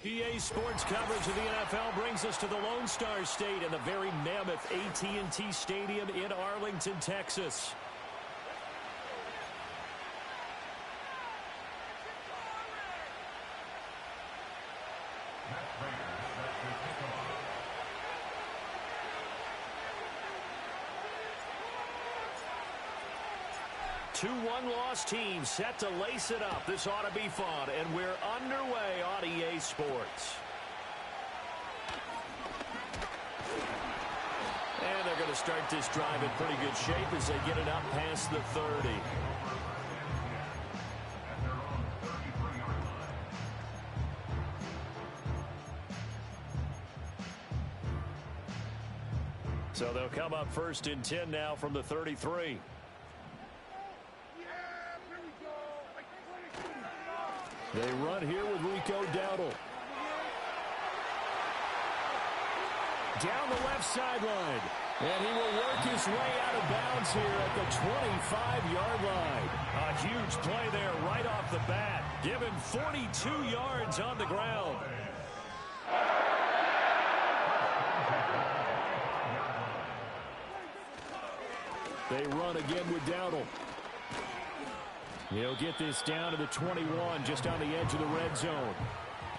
EA Sports coverage of the NFL brings us to the Lone Star State and the very mammoth AT&T Stadium in Arlington, Texas. Two one-loss teams set to lace it up. This ought to be fun, and we're underway on EA Sports. And they're going to start this drive in pretty good shape as they get it up past the 30. So they'll come up 1st and 10 now from the 33. They run here with Rico Dowdle. Down the left sideline. And he will work his way out of bounds here at the 25-yard line. A huge play there right off the bat. Given 42 yards on the ground. They run again with Dowdle. He'll get this down to the 21, just on the edge of the red zone.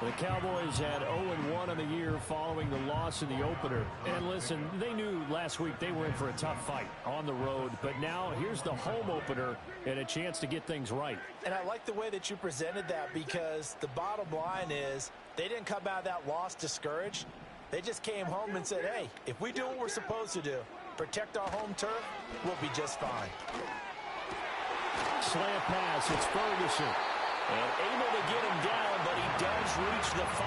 The Cowboys had 0-1 on the year following the loss in the opener. And listen, they knew last week they were in for a tough fight on the road. But now here's the home opener and a chance to get things right. And I like the way that you presented that, because the bottom line is they didn't come out of that loss discouraged. They just came home and said, hey, if we do what we're supposed to do, protect our home turf, we'll be just fine. Slant pass, it's Ferguson. And able to get him down, but he does reach the 5.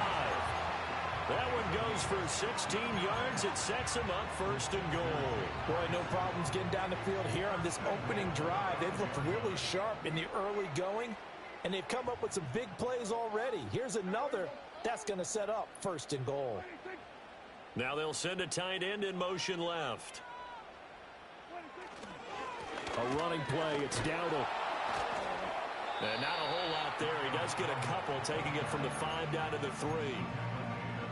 That one goes for 16 yards. It sets him up 1st and goal. Boy, no problems getting down the field here on this opening drive. They've looked really sharp in the early going, and they've come up with some big plays already. Here's another that's going to set up 1st and goal. Now they'll send a tight end in motion left. A running play, it's Dowdle. And not a whole lot there. He does get a couple, taking it from the 5 down to the 3.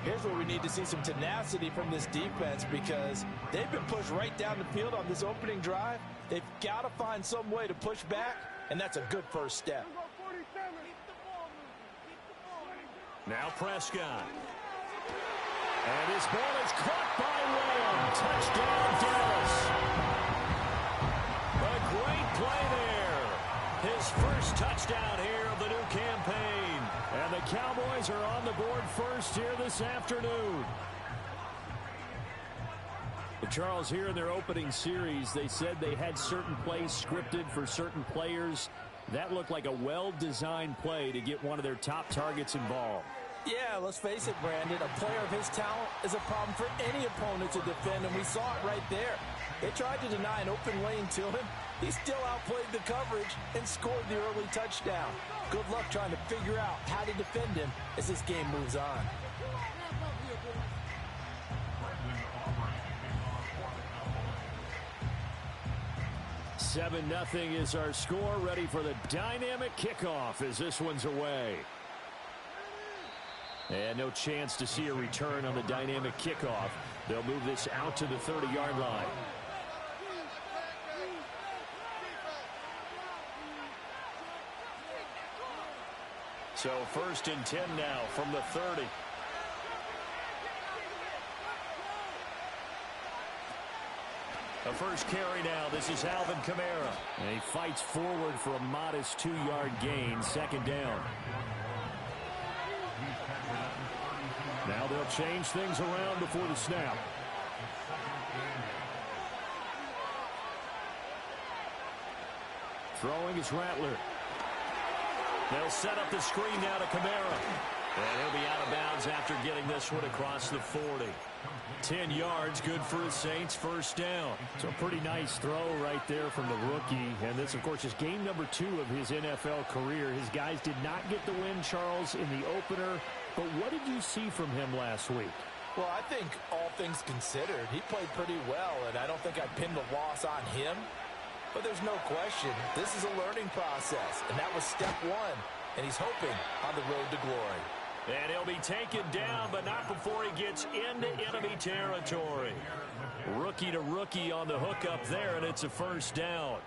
Here's where we need to see some tenacity from this defense, because they've been pushed right down the field on this opening drive. They've got to find some way to push back, and that's a good first step. Now Prescott. And his ball is caught by Lamb. Touchdown, Dallas. A great play there. His first touchdown here of the new campaign. And the Cowboys are on the board first here this afternoon. Charles, here in their opening series, they said they had certain plays scripted for certain players. That looked like a well-designed play to get one of their top targets involved. Yeah, let's face it, Brandon. A player of his talent is a problem for any opponent to defend, and we saw it right there. They tried to deny an open lane to him. He still outplayed the coverage and scored the early touchdown. Good luck trying to figure out how to defend him as this game moves on. Seven 0 is our score. Ready for the dynamic kickoff as this one's away. And no chance to see a return on the dynamic kickoff. They'll move this out to the 30-yard line. So 1st and 10 now from the 30. The first carry now. This is Alvin Kamara. And he fights forward for a modest 2-yard gain. 2nd down. Now they'll change things around before the snap. Throwing is Rattler. They'll set up the screen now to Kamara. And he'll be out of bounds after getting this one across the 40. 10 yards, good for the Saints, 1st down. So a pretty nice throw right there from the rookie. And this, of course, is game number 2 of his NFL career. His guys did not get the win, Charles, in the opener. But what did you see from him last week? Well, I think all things considered, he played pretty well, and I don't think I pinned the loss on him. But there's no question, this is a learning process, and that was step 1, and he's hoping on the road to glory. And he'll be taken down, but not before he gets into enemy territory. Rookie to rookie on the hookup there, and it's a first down.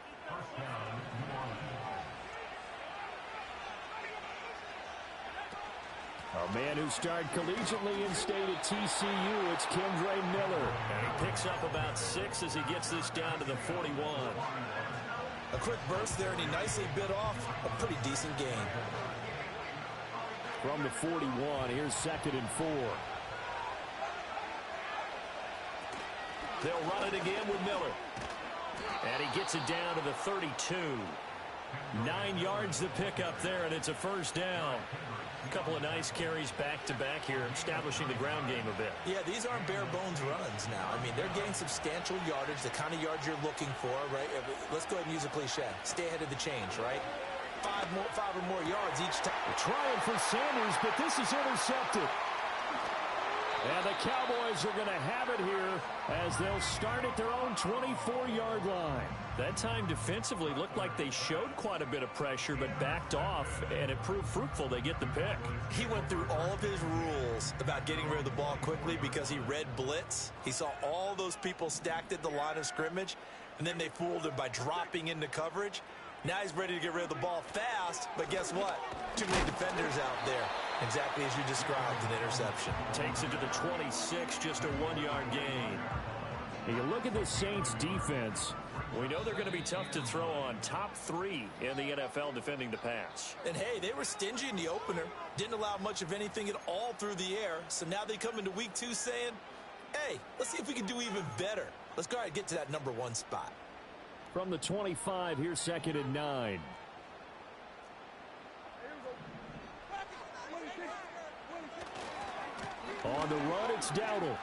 A man who started collegiately in state at TCU, it's Kendre Miller. And he picks up about 6 as he gets this down to the 41. A quick burst there, and he nicely bit off a pretty decent gain. From the 41, here's 2nd and 4. They'll run it again with Miller. And he gets it down to the 32. 9 yards to pick up there, and it's a first down. A couple of nice carries back-to-back here, establishing the ground game a bit. Yeah, these aren't bare-bones runs now. I mean, they're getting substantial yardage, the kind of yards you're looking for, right? Let's go ahead and use a cliche. Stay ahead of the change, right? 5 or more yards each time. Trying for Sanders, but this is intercepted. And the Cowboys are going to have it here as they'll start at their own 24-yard line. That time defensively looked like they showed quite a bit of pressure but backed off, and it proved fruitful. They get the pick. He went through all of his rules about getting rid of the ball quickly because he read blitz. He saw all those people stacked at the line of scrimmage, and then they fooled him by dropping into coverage. Now he's ready to get rid of the ball fast, but guess what? Too many defenders out there. Exactly as you described, an interception. Takes it to the 26, just a 1-yard gain. And you look at the Saints defense. We know they're going to be tough to throw on. Top 3 in the NFL defending the pass. And hey, they were stingy in the opener. Didn't allow much of anything at all through the air. So now they come into week 2 saying, hey, let's see if we can do even better. Let's go ahead and get to that number 1 spot. From the 25, here's 2nd and 9. On the run, it's Dowdle.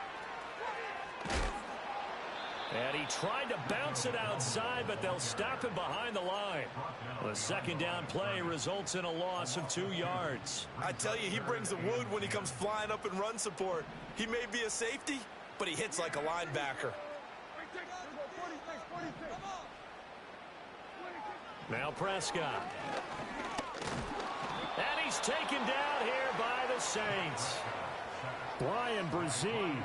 And he tried to bounce it outside, but they'll stop him behind the line. The second down play results in a loss of 2 yards. I tell you, he brings the wood when he comes flying up in run support. He may be a safety, but he hits like a linebacker. Now Prescott. And he's taken down here by the Saints. Brian Brzee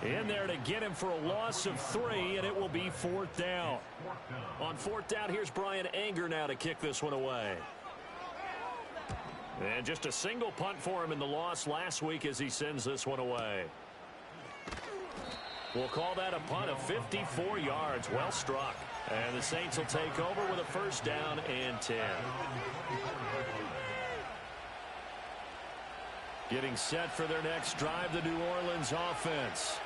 in there to get him for a loss of 3, and it will be 4th down. On 4th down, here's Brian Anger now to kick this one away. And just a single punt for him in the loss last week as he sends this one away. We'll call that a punt of 54 yards. Well struck. And the Saints will take over with a first down and 10. Getting set for their next drive, the New Orleans offense.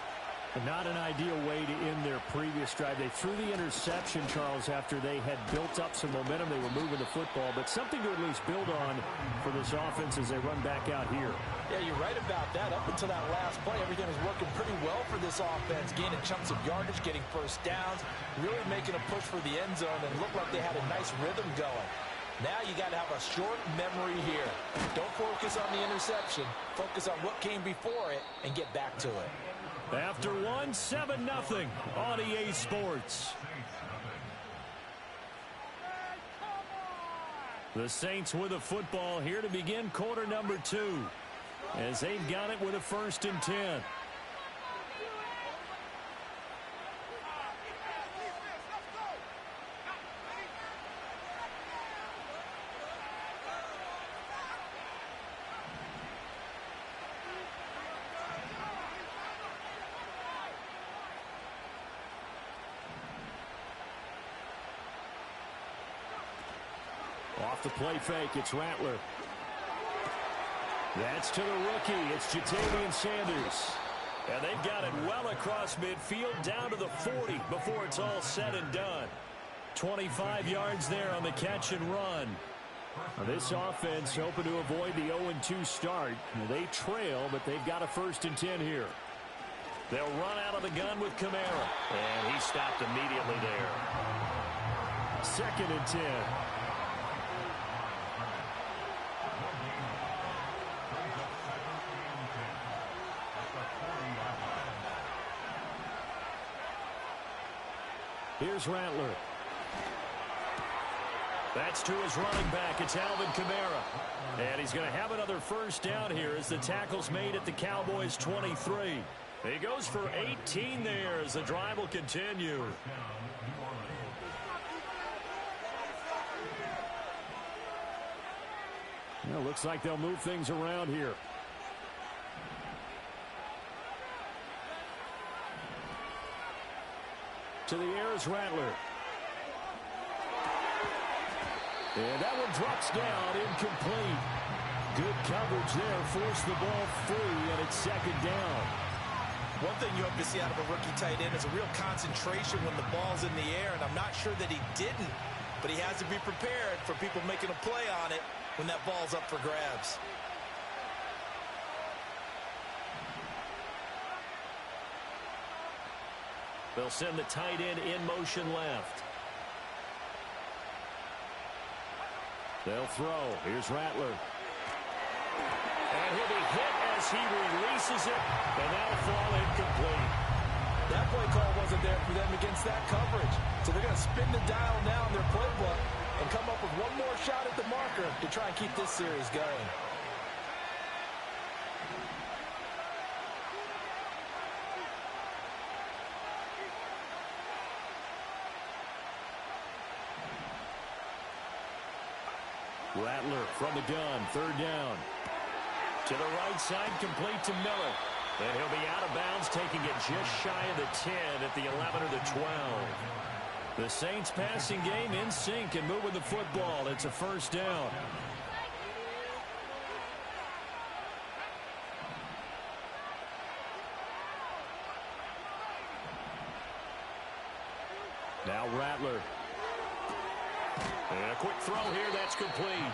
Not an ideal way to end their previous drive. They threw the interception, Charles, after they had built up some momentum. They were moving the football, but something to at least build on for this offense as they run back out here. Yeah, you're right about that. Up until that last play, everything was working pretty well for this offense, gaining chunks of yardage, getting first downs, really making a push for the end zone, and looked like they had a nice rhythm going. Now you got to have a short memory here. Don't focus on the interception. Focus on what came before it and get back to it. After 7-0 on EA Sports. The Saints with a football here to begin quarter number 2. As they've got it with a 1st and 10. Off the play fake, it's Rattler. That's to the rookie. It's Jatavian Sanders. And they've got it well across midfield down to the 40 before it's all said and done. 25 yards there on the catch and run. Now this offense hoping to avoid the 0-2 start. They trail, but they've got a 1st and 10 here. They'll run out of the gun with Kamara. And he stopped immediately there. 2nd and 10. Here's Rattler. That's to his running back. It's Alvin Kamara. And he's going to have another first down here as the tackle's made at the Cowboys' 23. He goes for 18 there as the drive will continue. Well, looks like they'll move things around here. To the air is Rattler. And that one drops down, incomplete. Good coverage there, forced the ball free, and it's second down. One thing you hope to see out of a rookie tight end is a real concentration when the ball's in the air, and I'm not sure that he didn't, but he has to be prepared for people making a play on it when that ball's up for grabs. They'll send the tight end in motion left. They'll throw. Here's Rattler. And he'll be hit as he releases it, and that'll fall incomplete. That play call wasn't there for them against that coverage. So they're going to spin the dial now in their playbook and come up with one more shot at the marker to try and keep this series going. Rattler from the gun, third down. To the right side, complete to Miller. And he'll be out of bounds, taking it just shy of the 10 at the 11 or the 12. The Saints passing game in sync and moving the football. It's a first down. Now Rattler. And a quick throw here, that's complete.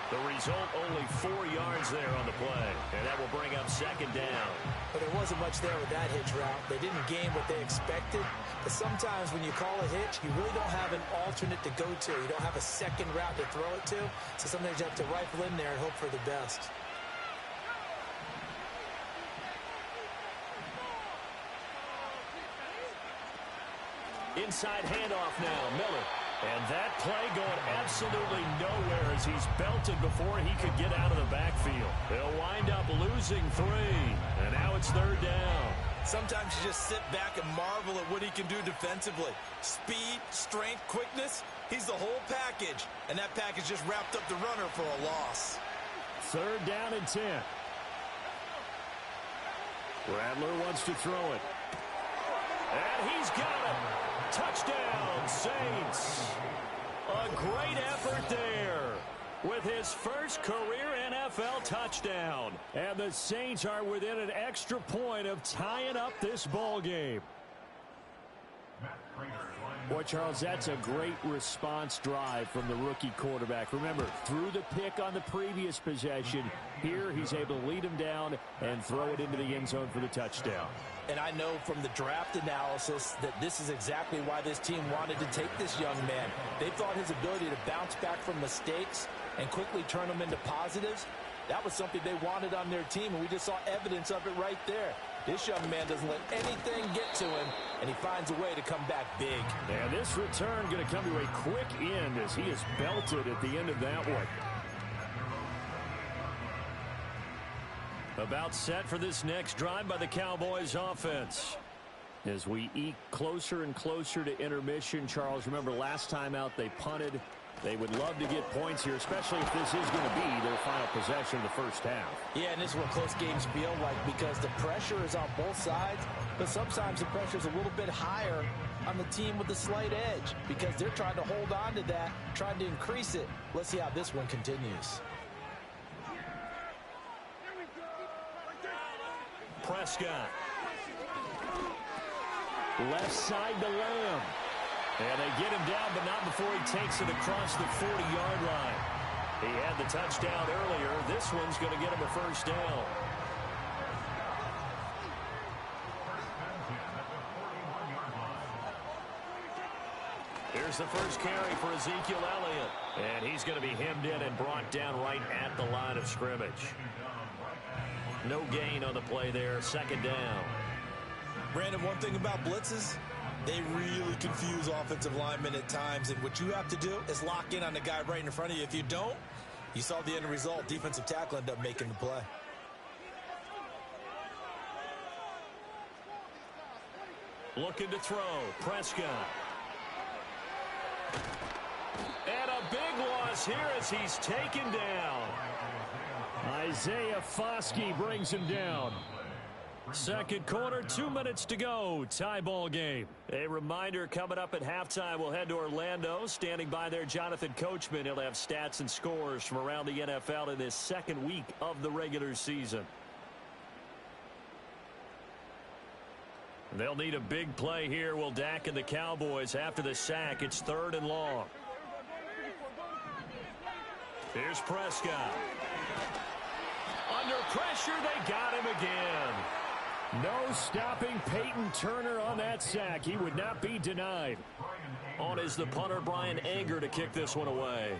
The result, only 4 yards there on the play. And that will bring up second down. But there wasn't much there with that hitch route. They didn't gain what they expected. But sometimes when you call a hitch, you really don't have an alternate to go to. You don't have a second route to throw it to. So sometimes you have to rifle in there and hope for the best. Inside handoff now, Miller. And that play going absolutely nowhere as he's belted before he could get out of the backfield. They'll wind up losing 3. And now it's third down. Sometimes you just sit back and marvel at what he can do defensively. Speed, strength, quickness. He's the whole package. And that package just wrapped up the runner for a loss. Third down and 10. Rattler wants to throw it. And he's got it. Touchdown, Saints. A great effort there with his first career NFL touchdown. And the Saints are within an extra point of tying up this ball game. Boy, Charles, that's a great response drive from the rookie quarterback. Remember, threw the pick on the previous possession. Here, he's able to lead him down and throw it into the end zone for the touchdown. And I know from the draft analysis that this is exactly why this team wanted to take this young man. They thought his ability to bounce back from mistakes and quickly turn them into positives, that was something they wanted on their team, and we just saw evidence of it right there. This young man doesn't let anything get to him, and he finds a way to come back big. And this return going to come to a quick end as he is belted at the end of that one. About set for this next drive by the Cowboys offense. As we eke closer and closer to intermission, Charles, remember last time out they punted. They would love to get points here, especially if this is going to be their final possession of the first half. Yeah, and this is what close games feel like because the pressure is on both sides, but sometimes the pressure is a little bit higher on the team with the slight edge because they're trying to hold on to that, trying to increase it. Let's see how this one continues. Prescott. Left side to Lamb. And they get him down, but not before he takes it across the 40-yard line. He had the touchdown earlier. This one's going to get him a first down. Here's the first carry for Ezekiel Elliott. And he's going to be hemmed in and brought down right at the line of scrimmage. No gain on the play there. Second down. Brandon, one thing about blitzes, they really confuse offensive linemen at times, and what you have to do is lock in on the guy right in front of you. If you don't, You saw the end result. Defensive tackle ended up making the play. Looking to throw. Prescott. And a big loss here as he's taken down. Isaiah Foskey brings him down. Second quarter, 2 minutes to go. Tie ball game. A reminder coming up at halftime. We'll head to Orlando. Standing by there, Jonathan Coachman. He'll have stats and scores from around the NFL in this second week of the regular season. They'll need a big play here. Will Dak and the Cowboys after the sack. It's 3rd and long. Here's Prescott. Under pressure, they got him again. No stopping Peyton Turner on that sack. He would not be denied. On is the punter, Brian Anger, to kick this one away.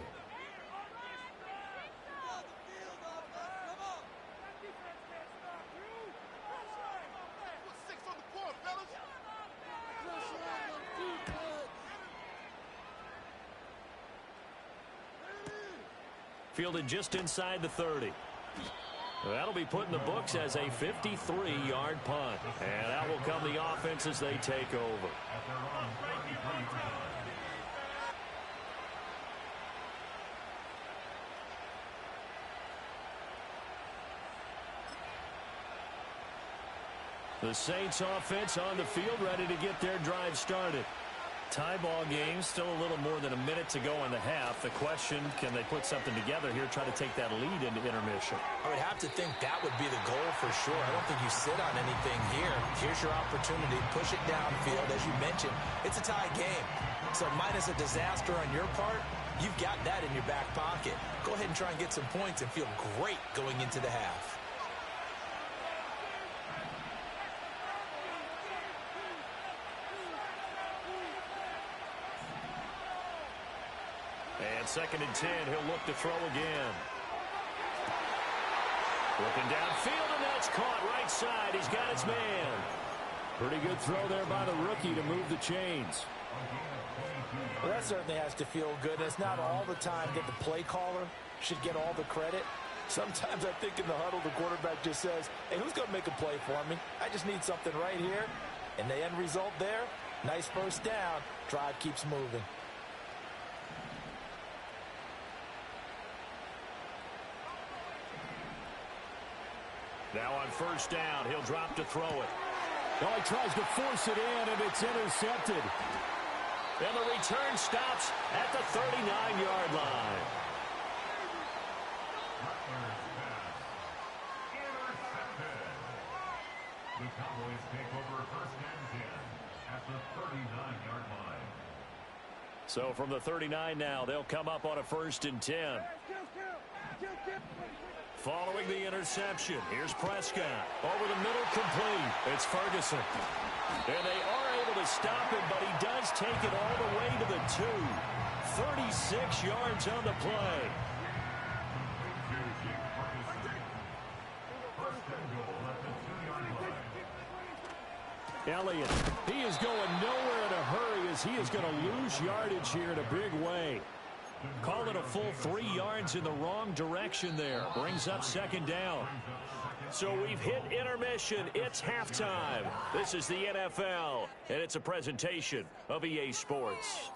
Fielded just inside the 30. That'll be put in the books as a 53-yard punt. And out will come the offense as they take over. The Saints offense on the field, ready to get their drive started. Tie ball game, still a little more than a minute to go in the half. The question, can they put something together here, try to take that lead into intermission? I would have to think that would be the goal for sure. I don't think you sit on anything here. Here's your opportunity. Push it downfield. As you mentioned, it's a tie game. So minus a disaster on your part, you've got that in your back pocket. Go ahead and try and get some points and feel great going into the half. And 2nd and 10, he'll look to throw again. Looking downfield, and that's caught right side. He's got his man. Pretty good throw there by the rookie to move the chains. Well, that certainly has to feel good. It's not all the time that the play caller should get all the credit. Sometimes I think in the huddle, the quarterback just says, hey, who's going to make a play for me? I just need something right here. And the end result there, nice first down. Drive keeps moving. Now on first down, he'll drop to throw it. Oh, he tries to force it in, and it's intercepted. And the return stops at the 39-yard line. The Cowboys take over 1st and 10 at the 39-yard line. So from the 39 now, they'll come up on a 1st and 10. Following the interception, here's Prescott. Over the middle, complete. It's Ferguson. And they are able to stop him, but he does take it all the way to the 2. 36 yards on the play. Elliott, he is going nowhere in a hurry as he is going to lose yardage here in a big way. Call it a full 3 yards in the wrong direction there. Brings up 2nd down. So we've hit intermission. It's halftime. This is the NFL, and it's a presentation of EA Sports.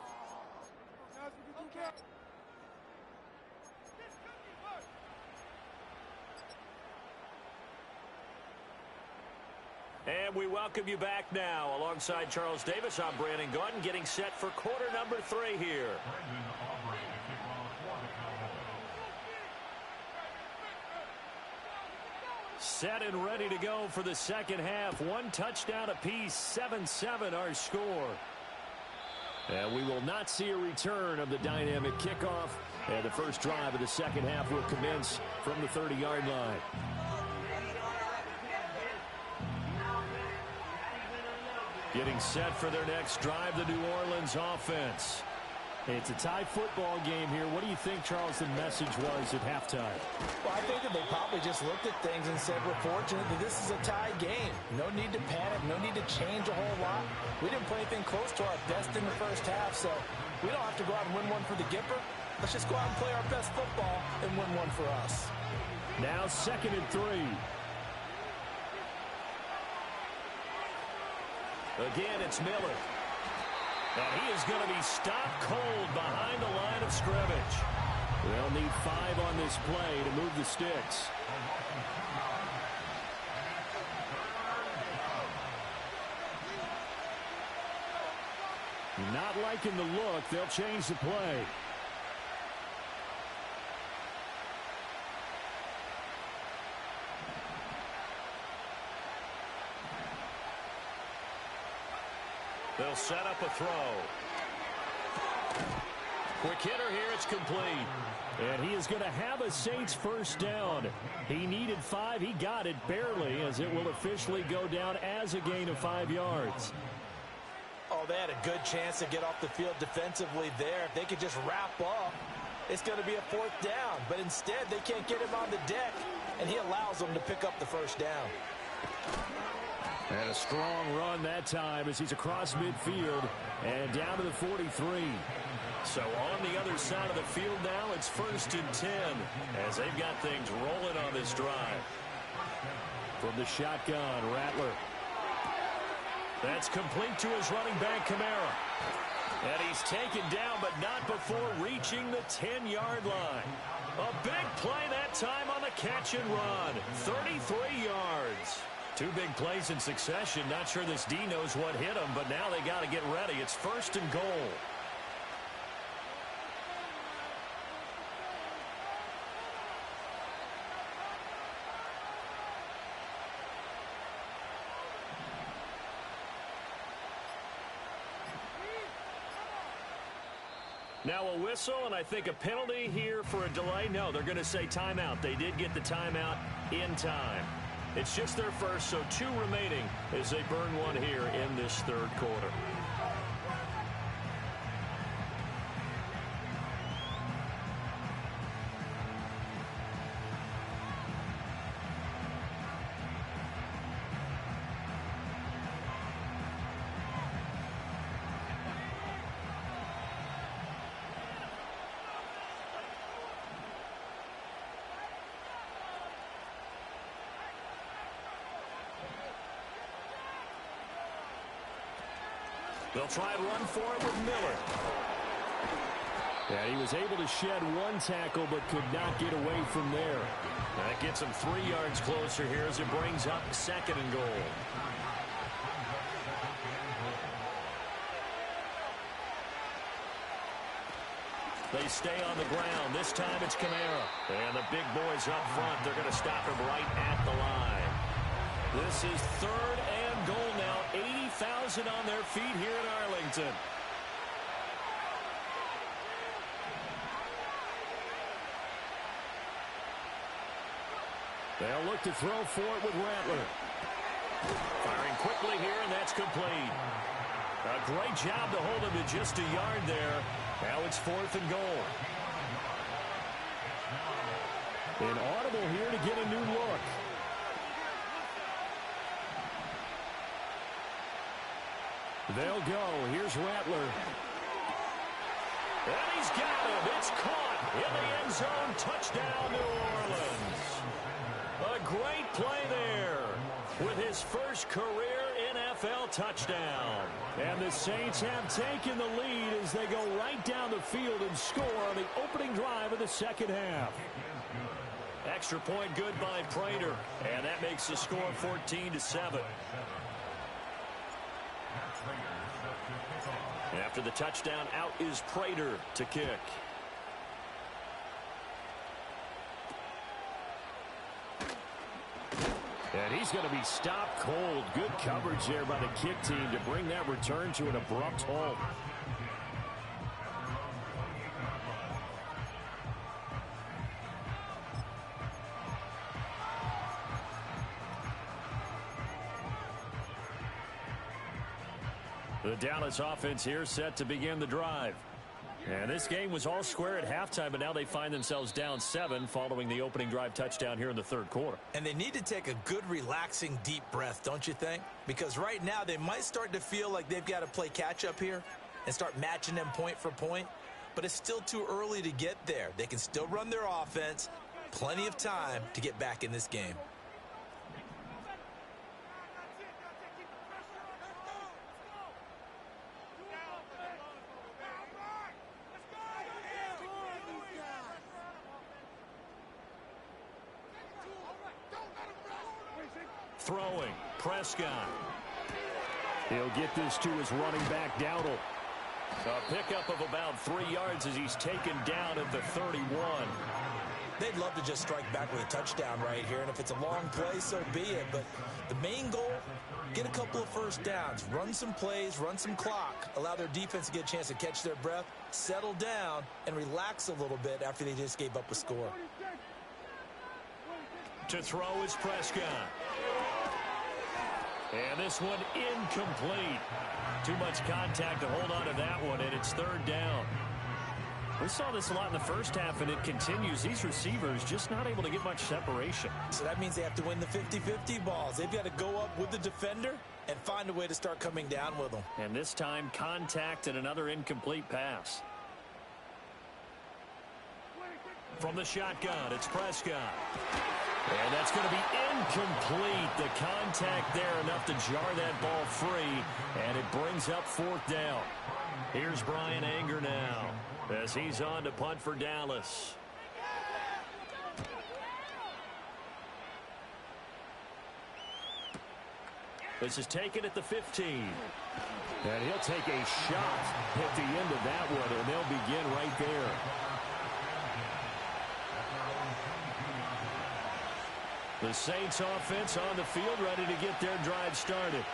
And we welcome you back now. Alongside Charles Davis, I'm Brandon Gaudin, getting set for quarter number 3 here. Set and ready to go for the second half. 1 touchdown apiece, 7-7 our score. And we will not see a return of the dynamic kickoff. And the first drive of the second half will commence from the 30-yard line. Getting set for their next drive, the New Orleans offense. It's a tie football game here. What do you think, Charles, the message was at halftime? Well, I think that they probably just looked at things and said, we're fortunate that this is a tie game. No need to panic, no need to change a whole lot. We didn't play anything close to our best in the first half, so we don't have to go out and win one for the Gipper. Let's just go out and play our best football and win one for us. Now 2nd and 3. Again, it's Miller. And he is going to be stopped cold behind the line of scrimmage. They'll need 5 on this play to move the sticks. Not liking the look. They'll change the play. They'll set up a throw. Quick hitter here. It's complete. And he is going to have a Saints first down. He needed 5. He got it barely, as it will officially go down as a gain of 5 yards. Oh, they had a good chance to get off the field defensively there. If they could just wrap up, it's going to be a 4th down. But instead, they can't get him on the deck, and he allows them to pick up the first down. And a strong run that time as he's across midfield and down to the 43. So on the other side of the field now, it's 1st and 10 as they've got things rolling on this drive. From the shotgun, Rattler. That's complete to his running back, Kamara. And he's taken down, but not before reaching the 10-yard line. A big play that time on the catch and run. 33 yards. 2 big plays in succession. Not sure this D knows what hit him, but now they got to get ready. It's 1st and goal. Now a whistle, and I think a penalty here for a delay. No, they're going to say timeout. They did get the timeout in time. It's just their first, so 2 remaining as they burn one here in this 3rd quarter. They'll try and run for it with Miller. And he was able to shed 1 tackle but could not get away from there. That gets him 3 yards closer here as it brings up 2nd and goal. They stay on the ground. This time it's Kamara. And the big boys up front, they're going to stop him right at the line. This is 3rd and goal now. 80,000 on their feet here in Arlington. They'll look to throw for it with Rattler. Firing quickly here, and that's complete. A great job to hold him to just a yard there. Now it's 4th and goal. An audible here to get a new look. They'll go. Here's Rattler. And he's got him. It's caught in the end zone. Touchdown, New Orleans. A great play there with his first career NFL touchdown. And the Saints have taken the lead as they go right down the field and score on the opening drive of the 2nd half. Extra point good by Prater. And that makes the score 14-7. After the touchdown, out is Prater to kick. And he's going to be stopped cold. Good coverage there by the kick team to bring that return to an abrupt halt. The Dallas offense here set to begin the drive. And this game was all square at halftime, but now they find themselves down 7 following the opening drive touchdown here in the 3rd quarter. And they need to take a good, relaxing, deep breath, don't you think? Because right now they might start to feel like they've got to play catch-up here and start matching them point for point. but it's still too early to get there. They can still run their offense. Plenty of time to get back in this game. Throwing, Prescott. He'll get this to his running back, Dowdle. A pickup of about 3 yards as he's taken down at the 31. They'd love to just strike back with a touchdown right here, and if it's a long play, so be it. But the main goal, get a couple of first downs, run some plays, run some clock, allow their defense to get a chance to catch their breath, settle down, and relax a little bit after they just gave up a score. To throw is Prescott. And this one incomplete. Too much contact to hold on to that one, and it's third down. We saw this a lot in the first half, and it continues. These receivers just not able to get much separation. So that means they have to win the 50-50 balls. They've got to go up with the defender and find a way to start coming down with them. And this time, contact and another incomplete pass. From the shotgun, it's Prescott. And that's going to be incomplete. The contact there enough to jar that ball free, and it brings up fourth down. Here's Brian Anger now as he's on to punt for Dallas. This is taken at the 15. And he'll take a shot at the end of that one, and they'll begin right there. The Saints offense on the field, ready to get their drive started.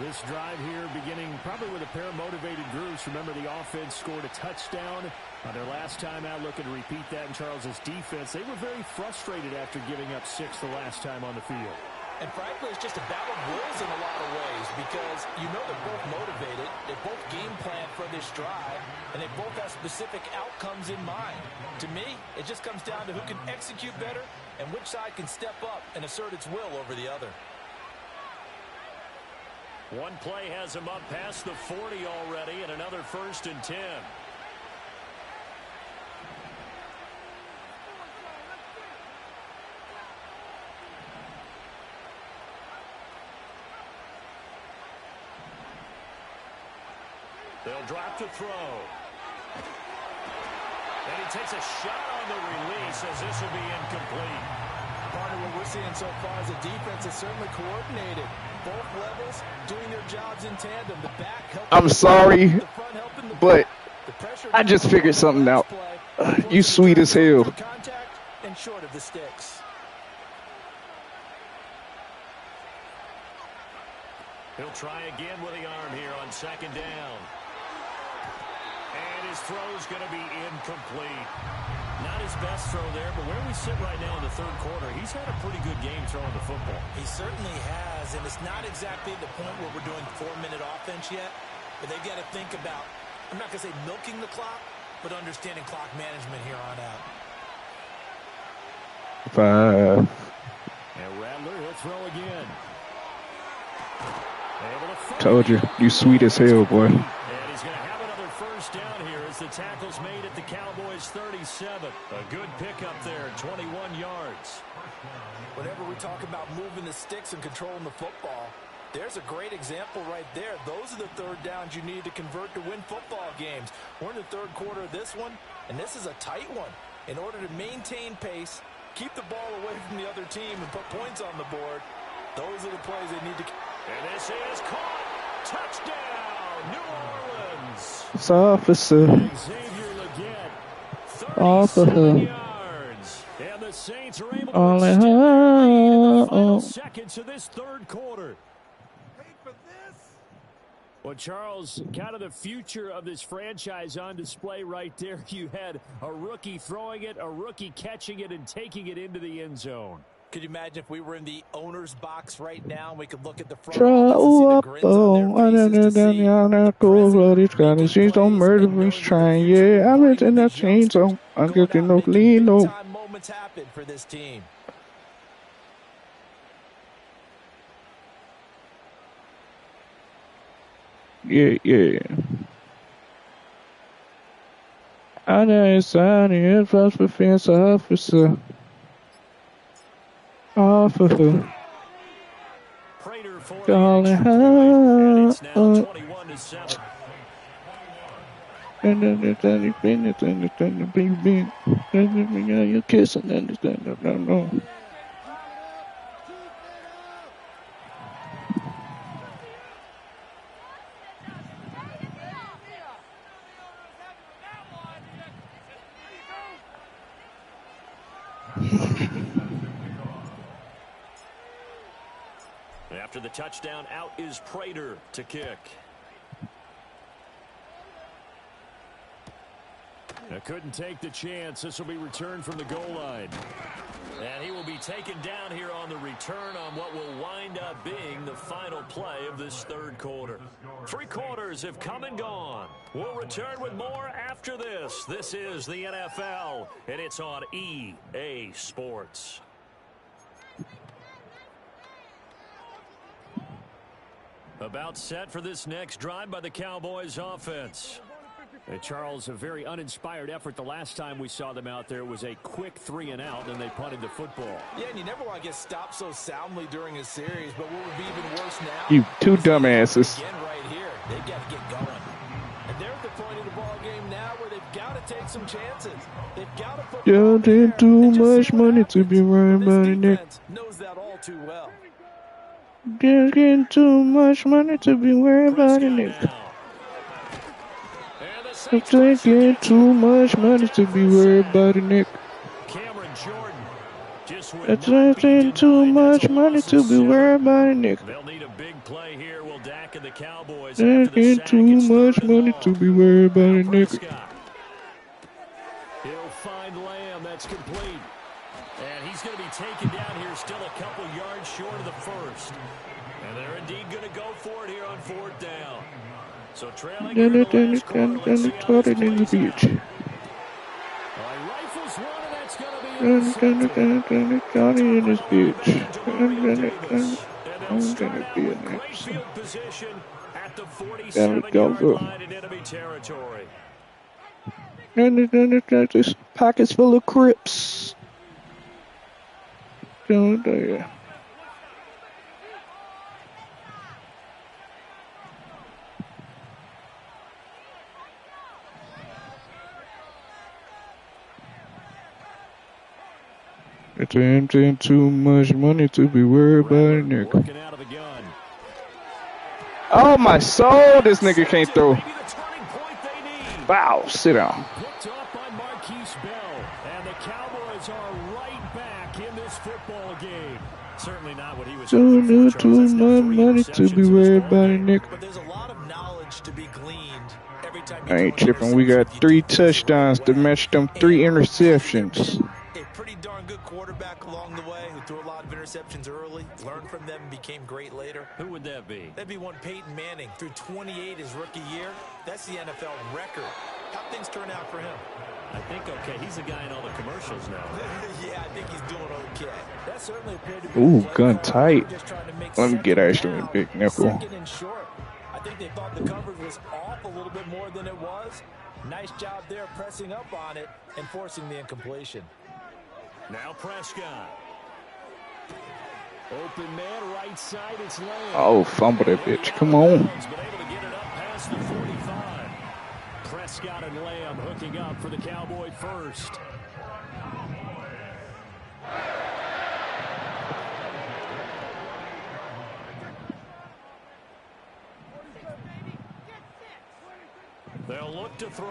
This drive here beginning probably with a pair of motivated groups. Remember, the offense scored a touchdown on their last time out, looking to repeat that in Charles's defense. They were very frustrated after giving up 6 the last time on the field. And frankly, it's just a battle of wills in a lot of ways because you know they're both motivated, they both game plan for this drive, and they both have specific outcomes in mind. To me, it just comes down to who can execute better and which side can step up and assert its will over the other. One play has him up past the 40 already, and another 1st and 10. They'll drop to throw. And he takes a shot on the release as this will be incomplete. Part of what we're seeing so far is the defense is certainly coordinated. Both levels doing their jobs in tandem. The back helping I'm sorry, the front helping the but the pressure I just figured something out. You sweet as hell. Contact and short of the sticks. He'll try again with the arm here on 2nd down. And his throw's going to be incomplete. Not his best throw there, but where we sit right now in the 3rd quarter, he's had a pretty good game throwing the football. He certainly has, and it's not exactly the point where we're doing 4-minute offense yet, but they've got to think about, I'm not going to say milking the clock, but understanding clock management here on out. 5. And Rattler, he'll throw again. Told you, you sweet as hell, boy. And he's going to have another 1st down here as the tackle's made at the Cowboys' 37. A good pickup there, 21 yards. Whenever we talk about moving the sticks and controlling the football, there's a great example right there. Those are the 3rd downs you need to convert to win football games. We're in the 3rd quarter of this one, and this is a tight one. In order to maintain pace, keep the ball away from the other team, and put points on the board, those are the plays they need to. And this is caught. Touchdown, New Orleans. It's officer. Xavier Legette, Officer. 37 yards. And the Saints are able to All in extend their lead in the final her. seconds of this 3rd quarter. Well, Charles, kind of the future of this franchise on display right there. You had a rookie throwing it, a rookie catching it, and taking it into the end zone. Could you imagine if we were in the owner's box right now and we could look at the front office and see the grins on their faces to see the president She's don't murder me trying. Yeah, I'm in that chain zone. I'm getting no lean, no. big-time moments happen for this team. Yeah, yeah. I know it's on the influence defense officer. Officer. Prater for the Calling extra point, and her. it's now 21-7. And then you're kissing and no. After the touchdown, out is Prater to kick. I couldn't take the chance. This will be returned from the goal line. And he will be taken down here on the return on what will wind up being the final play of this third quarter. 3 quarters have come and gone. We'll return with more after this. This is the NFL, and it's on EA Sports. About set for this next drive by the Cowboys offense. And Charles, a very uninspired effort the last time we saw them out there. It was a quick 3 and out, and they punted the football. Yeah, and you never want to get stopped so soundly during a series, but what would be even worse now? You two dumbasses. Again right here, they've got to get going. And they're at the point of the ball game now where they've got to take some chances. They've got to put Y'all did too much money to be worried about it, Nick. Knows that all too well. Just getting too much money to be worried about it, Nick. I'm taking too much money to be worried about it, Nick. Cameron Jordan just would I'm not be taking too denied much this money to loss be is worried about it, Nick. They'll need a big play here. Will Dak and the Cowboys Taking too much money to be worried about it, Nick. He'll find Lamb. That's complete. And he's going to be taken down here still a couple yards short of the first. And they're indeed going to go for it here on 4th down. So trailing here in the last quarter, let's see how this plays out. Rifles one, and that's going to be Johnny in this bitch. I'm going to be in there. Great field position at the 47-yard line in enemy territory. This pockets full of Crips. Don't do that. It's emptying too much money to be worried about it, nigga. Oh, my soul, this nigga can't throw. Wow, sit down. Picked up by Marquise Bell, and the Cowboys are right back in this football game. Certainly not what he was Too much money to be worried about it, nigga. But there's a lot of knowledge to be gleaned every time I ain't tripping. We got 3 touchdowns to match them 3 interceptions. A pretty darn good quarterback along the way who threw a lot of interceptions early, learned from them, and became great later. Who would that be? That'd be one Peyton Manning. Threw 28 his rookie year. That's the NFL record. How'd things turn out for him? I think okay. He's the guy in all the commercials now. Yeah, I think he's doing okay. That certainly appeared to be Ooh, the play gun call. tight. Just trying to make Let me get second Ashton a down, big nickel. second and short. I think they thought the coverage was off a little bit more than it was. Nice job there pressing up on it and forcing the incompletion. Now Prescott. Open man, right side, it's Lamb. Oh, fumble that bitch. Come on. Been able to get it up past the 45. Prescott and Lamb hooking up for the Cowboy first. They'll look to throw.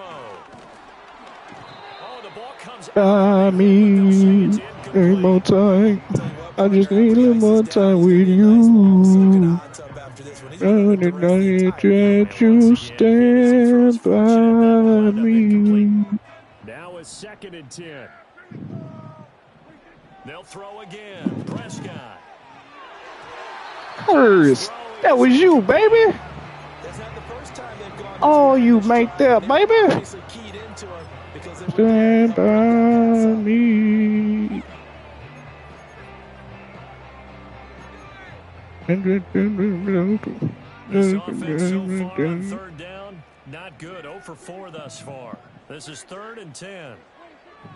Oh, the ball comes I mean, ain't more time. I just need a little more time with you. I did not let you stand by me. Now a 2nd and 10. They'll throw again. Prescott. Curse, that was you, baby. Oh, you make that, baby. Stand by me. This offense so far on 3rd down, not good. 0 for 4 thus far. This is 3rd and 10.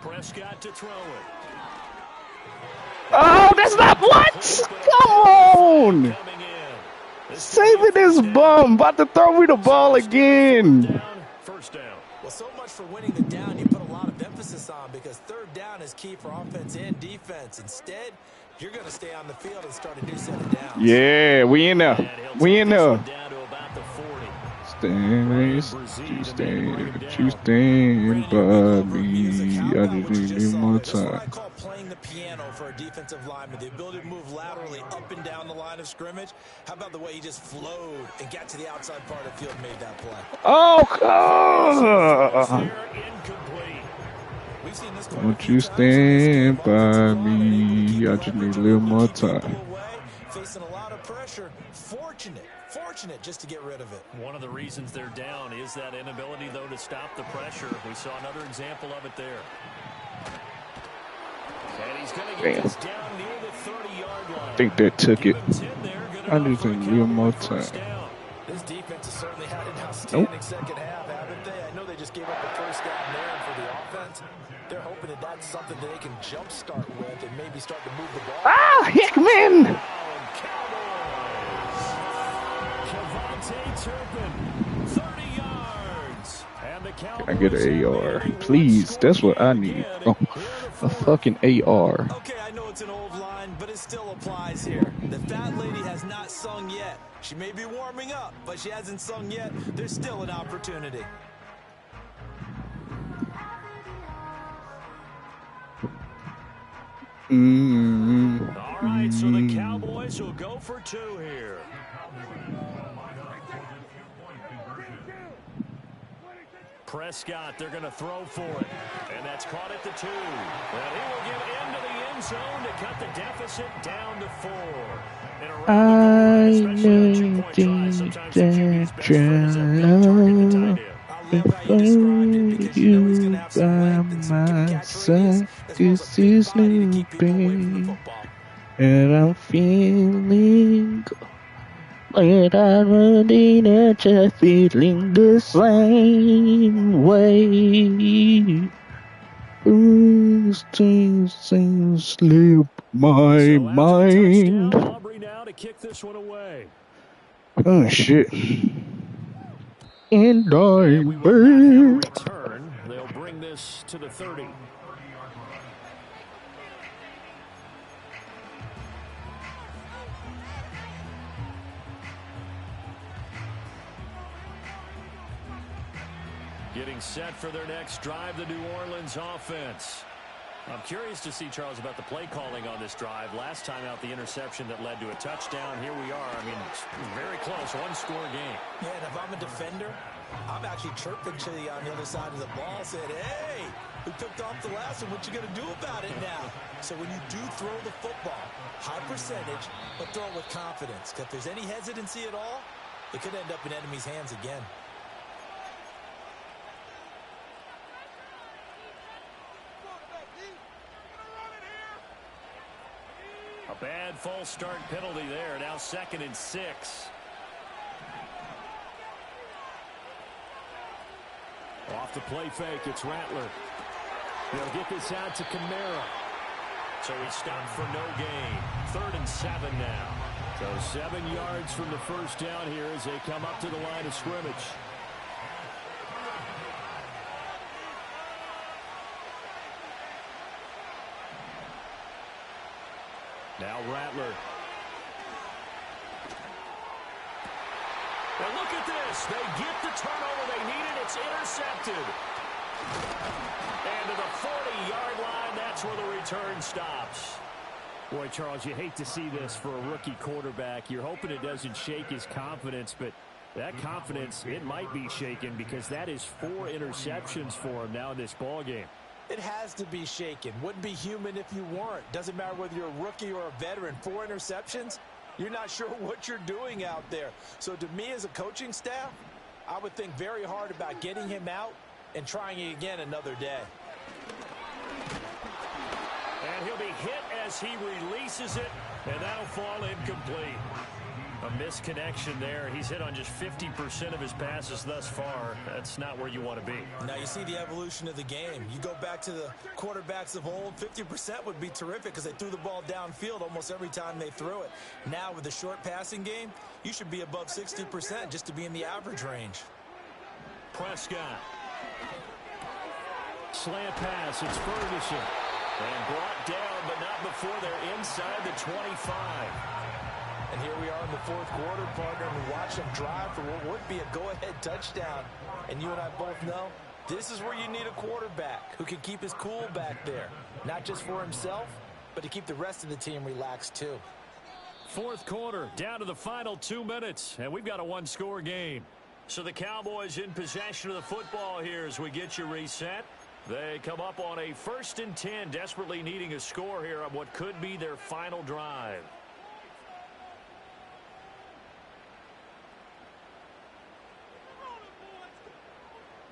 Prescott to throw it. Oh, that's not what? Come on. Saving this bum. About to throw me the ball again. First down. Well, so much for winning the down you put a lot of emphasis on, because 3rd down is key for offense and defense. Instead, you're going to stay on the field and start a new set of downs. Yeah, we in there. We in there. Down to about the 40. You stand by me. I just need more That's what I time. call playing the piano for a defensive lineman. The ability to move laterally up and down the line of scrimmage. How about the way he just flowed and got to the outside part of the field and made that play? Oh, God. We've seen this Won't you stand by me? I just need a little more time. Facing a lot of pressure. Fortunate just to get rid of it. One of the reasons they're down is that inability, though, to stop the pressure. We saw another example of it there. And he's going to get this down near the 30-yard line. I think that took it. I just need a little more time. This defense has certainly had an outstanding second half, haven't they? I know they just gave up the first down there, and for the offense, they're hoping that that's something that they can jumpstart with and maybe start to move the ball. Ah, Hickman! Turpin, 30 yards. And the Cowboys I get an AR. Please, that's what I need. Oh, a fucking AR. Okay, I know it's an old line, but it still applies here. The fat lady has not sung yet. She may be warming up, but she hasn't sung yet. There's still an opportunity. All right, so the Cowboys will go for 2 here. Prescott, they're going to throw for it. And that's caught at the 2. And he will get into the end zone to cut the deficit down to 4. I know before you by my side, this is new, babe. And I'm feeling but I'm running at you, feeling the same way. Those things slip my mind. Now to kick this one away. Oh shit! And I return. They'll bring this to the 30. Getting set for their next drive, the New Orleans offense. I'm curious to see, Charles, about the play calling on this drive. Last time out, the interception that led to a touchdown. Here we are. I mean, it's very close, one-score game. Yeah, and if I'm a defender, I'm actually chirping to you on the other side of the ball, saying, hey, who picked off the last one? What you going to do about it now? So when you do throw the football, high percentage, but throw it with confidence. Because if there's any hesitancy at all, it could end up in enemy's hands again. A bad false start penalty there. Now 2nd and 6. Off the play fake, it's Rattler. They'll get this out to Kamara. So he stopped for no gain. 3rd and 7 now. So 7 yards from the first down here as they come up to the line of scrimmage. Now Rattler. And look at this. They get the turnover they needed. It's intercepted. And to the 40-yard line, that's where the return stops. Boy, Charles, you hate to see this for a rookie quarterback. You're hoping it doesn't shake his confidence, but that confidence, it might be shaken because that is 4 interceptions for him now in this ballgame. It has to be shaken. Wouldn't be human if you weren't. Doesn't matter whether you're a rookie or a veteran. 4 interceptions, you're not sure what you're doing out there. So to me as a coaching staff, I would think very hard about getting him out and trying it again another day. And he'll be hit as he releases it, and that'll fall incomplete. A misconnection there. He's hit on just 50% of his passes thus far. That's not where you want to be. Now you see the evolution of the game. You go back to the quarterbacks of old, 50% would be terrific because they threw the ball downfield almost every time they threw it. Now with the short passing game, you should be above 60% just to be in the average range. Prescott. Slant pass. It's Ferguson. And brought down, but not before they're inside the 25. And here we are in the fourth quarter, partner, and we watch them drive for what would be a go-ahead touchdown. And you and I both know this is where you need a quarterback who can keep his cool back there. Not just for himself, but to keep the rest of the team relaxed too. Fourth quarter, down to the final 2 minutes, and we've got a one-score game. So the Cowboys in possession of the football here as we get you reset. They come up on a 1st and 10, desperately needing a score here on what could be their final drive.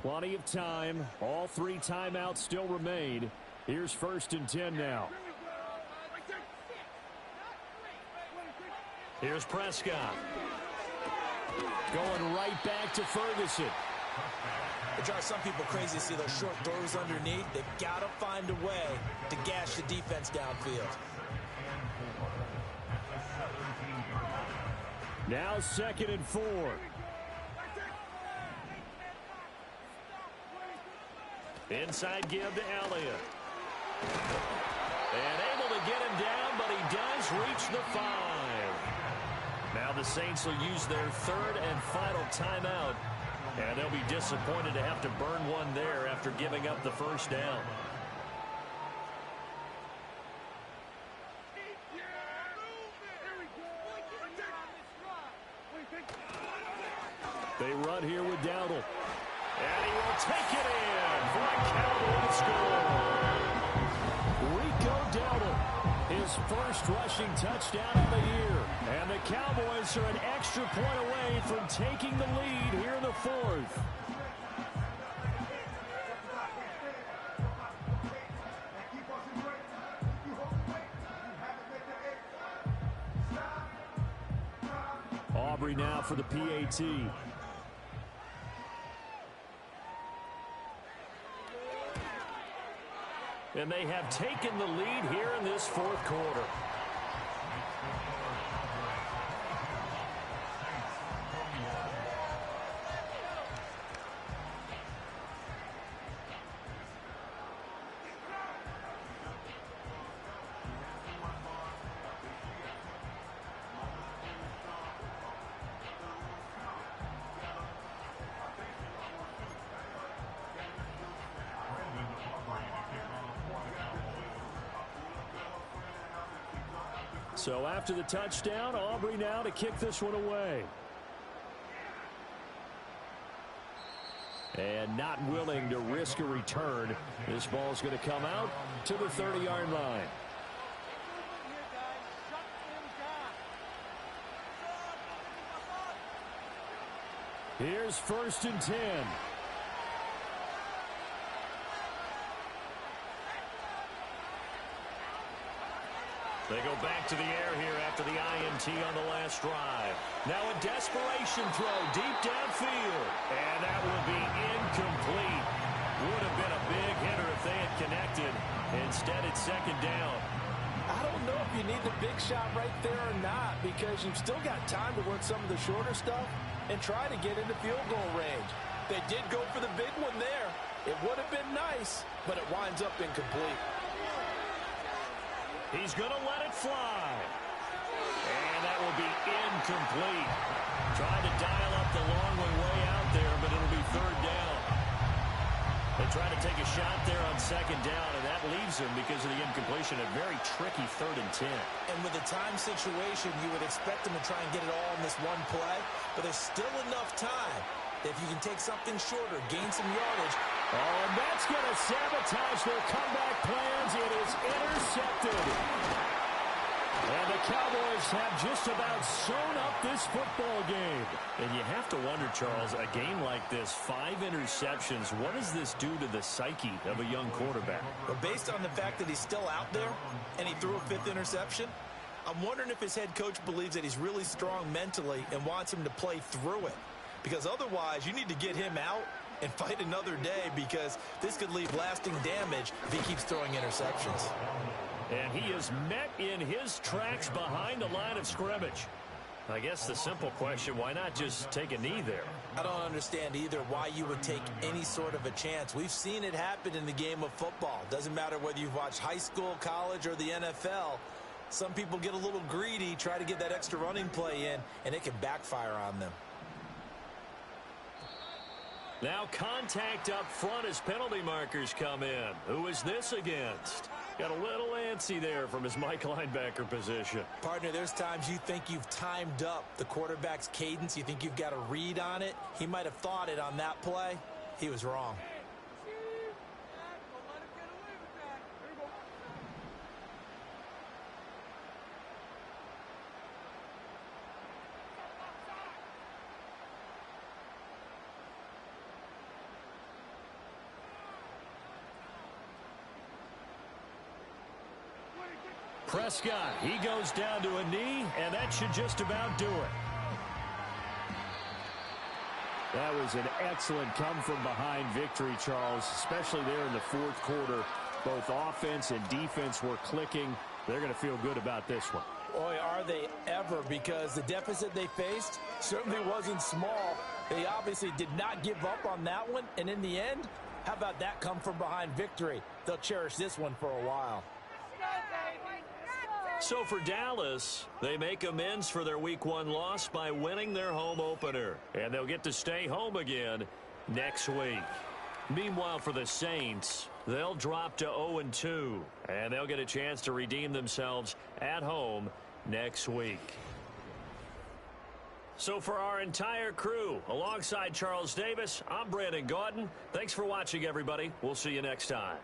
Plenty of time. All 3 timeouts still remain. Here's 1st and 10 now. Here's Prescott. Going right back to Ferguson. It drives some people crazy to see those short throws underneath. They've got to find a way to gash the defense downfield. Now 2nd and 4. Inside give to Elliott. And able to get him down, but he does reach the 5. Now the Saints will use their 3rd and final timeout. And they'll be disappointed to have to burn one there after giving up the first down. They run here with Dowdle. And he will take it in for a Cowboys score. Rico Dowdle, his first rushing touchdown of the year. And the Cowboys are an extra point away from taking the lead here in the 4th. Aubrey now for the PAT. And they have taken the lead here in this 4th quarter. So after the touchdown, Aubrey now to kick this one away. And not willing to risk a return. This ball's going to come out to the 30-yard line. Here's 1st and 10. They go back to the air here after the INT on the last drive. Now a desperation throw deep downfield. And that will be incomplete. Would have been a big hitter if they had connected. Instead, it's 2nd down. I don't know if you need the big shot right there or not, because you've still got time to work some of the shorter stuff and try to get into field goal range. They did go for the big one there. It would have been nice, but it winds up incomplete. He's going to let it fly. And that will be incomplete. Trying to dial up the long way out there, but it'll be 3rd down. They try to take a shot there on 2nd down, and that leaves him, because of the incompletion, a very tricky 3rd and 10. And with the time situation, you would expect them to try and get it all in this one play, but there's still enough time that if you can take something shorter, gain some yardage. Oh, and that's going to sabotage their comeback plans. It is intercepted. And the Cowboys have just about sewn up this football game. And you have to wonder, Charles, a game like this, 5 interceptions, what does this do to the psyche of a young quarterback? But based on the fact that he's still out there and he threw a 5th interception, I'm wondering if his head coach believes that he's really strong mentally and wants him to play through it. Because otherwise, you need to get him out and fight another day, because this could leave lasting damage if he keeps throwing interceptions. And he is met in his tracks behind the line of scrimmage. I guess the simple question, why not just take a knee there? I don't understand either why you would take any sort of a chance. We've seen it happen in the game of football. Doesn't matter whether you've watched high school, college, or the NFL. Some people get a little greedy, try to get that extra running play in, and it can backfire on them. Now contact up front as penalty markers come in. Who is this against? Got a little antsy there from his Mike linebacker position. Partner, there's times you think you've timed up the quarterback's cadence. You think you've got a read on it. He might have thought it on that play. He was wrong. Prescott, he goes down to a knee, and that should just about do it. That was an excellent come-from-behind victory, Charles, especially there in the fourth quarter. Both offense and defense were clicking. They're going to feel good about this one. Boy, are they ever, because the deficit they faced certainly wasn't small. They obviously did not give up on that one, and in the end, how about that come-from-behind victory? They'll cherish this one for a while. So for Dallas, they make amends for their Week 1 loss by winning their home opener. And they'll get to stay home again next week. Meanwhile, for the Saints, they'll drop to 0-2. And they'll get a chance to redeem themselves at home next week. So for our entire crew, alongside Charles Davis, I'm Brandon Gaudin. Thanks for watching, everybody. We'll see you next time.